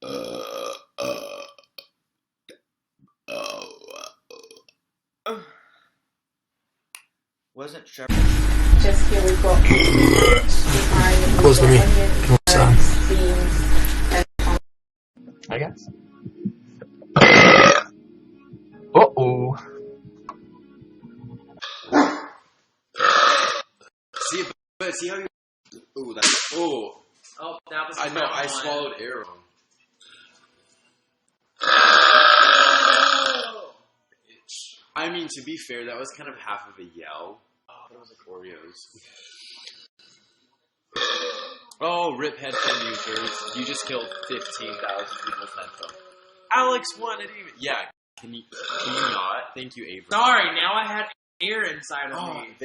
Uh, uh, Wasn't sure. Just here we've got Close to me. What's that? beans, I guess. Uh-oh. See, but see how you. Ooh, that's. Ooh. Oh, that was. I know. I swallowed air wrong. I mean, to be fair, that was kind of half of a yell. Oh, that was like Oreos. Oh, rip headphone users. You just killed 15,000 people's headphones. Alex won it even. Yeah. Can you not? Thank you, Avery. Sorry, now I had air inside of me.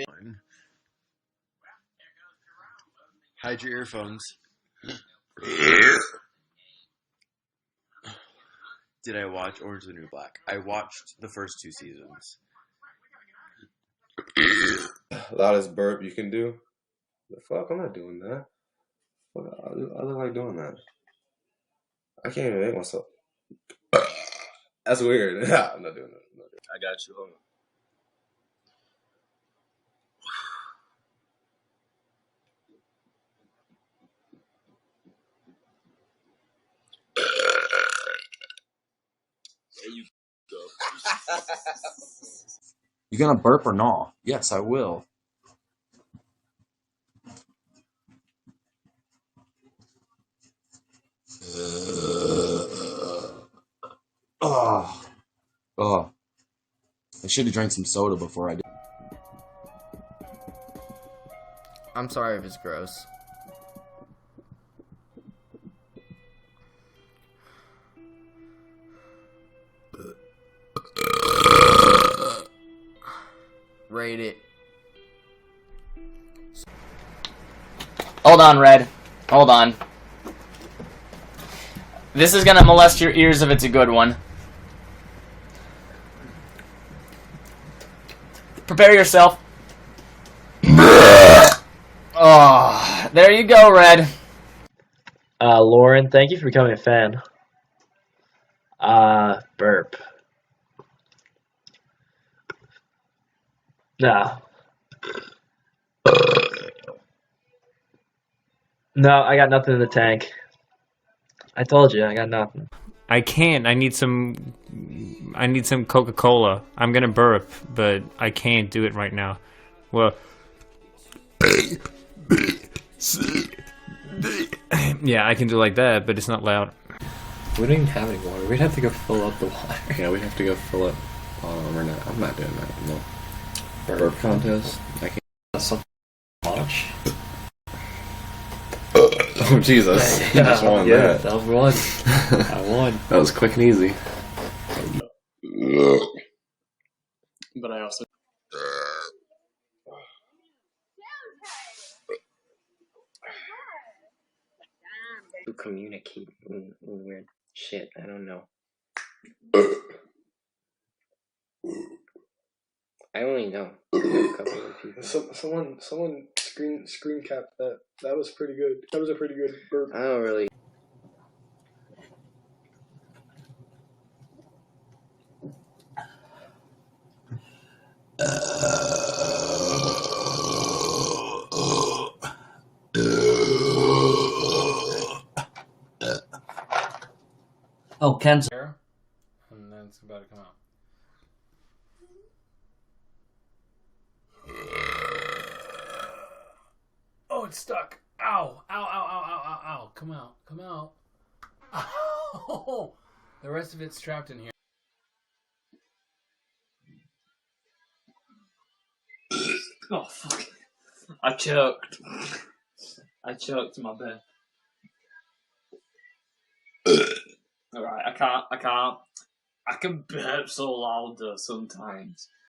Hide your earphones. Did I watch Orange is the New Black? I watched the first 2 seasons. Loudest burp you can do? The fuck? I'm not doing that. What? I look like doing that. I can't even make myself. That's weird. I'm not doing that. I got you. Hold on. There you go. You gonna burp or not? Yes, I will. Oh. Oh. I should have drank some soda before I did. I'm sorry if it's gross. Rate it. Hold on, Red. Hold on. This is gonna molest your ears if it's a good one. Prepare yourself. Oh, there you go, Red. Lauren, thank you for becoming a fan. Burp. No. No, I got nothing in the tank. I told you, I got nothing. I can't. I need some Coca-Cola. I'm gonna burp, but I can't do it right now. Well, yeah, I can do like that, but it's not loud. We don't even have any water. We'd have to go fill up the water. Yeah, we'd have to go fill up. We're not. I'm not doing that. No. Burp contest. I can't. That's so much. Oh Jesus! You just won that. That was one. I won. That was quick and easy. But I also. To communicate weird shit. I don't know. I only know a couple of people. Someone screen cap that. That was pretty good. That was a pretty good burp. I don't really. Oh, Ken's. And then it's about to come out. Oh, it's stuck. Ow. Ow, ow, ow, ow, ow, ow. Come out. Come out. Ow. The rest of it's trapped in here. Oh, fuck. I choked. I choked my bed. Alright, I can burp so loud though sometimes.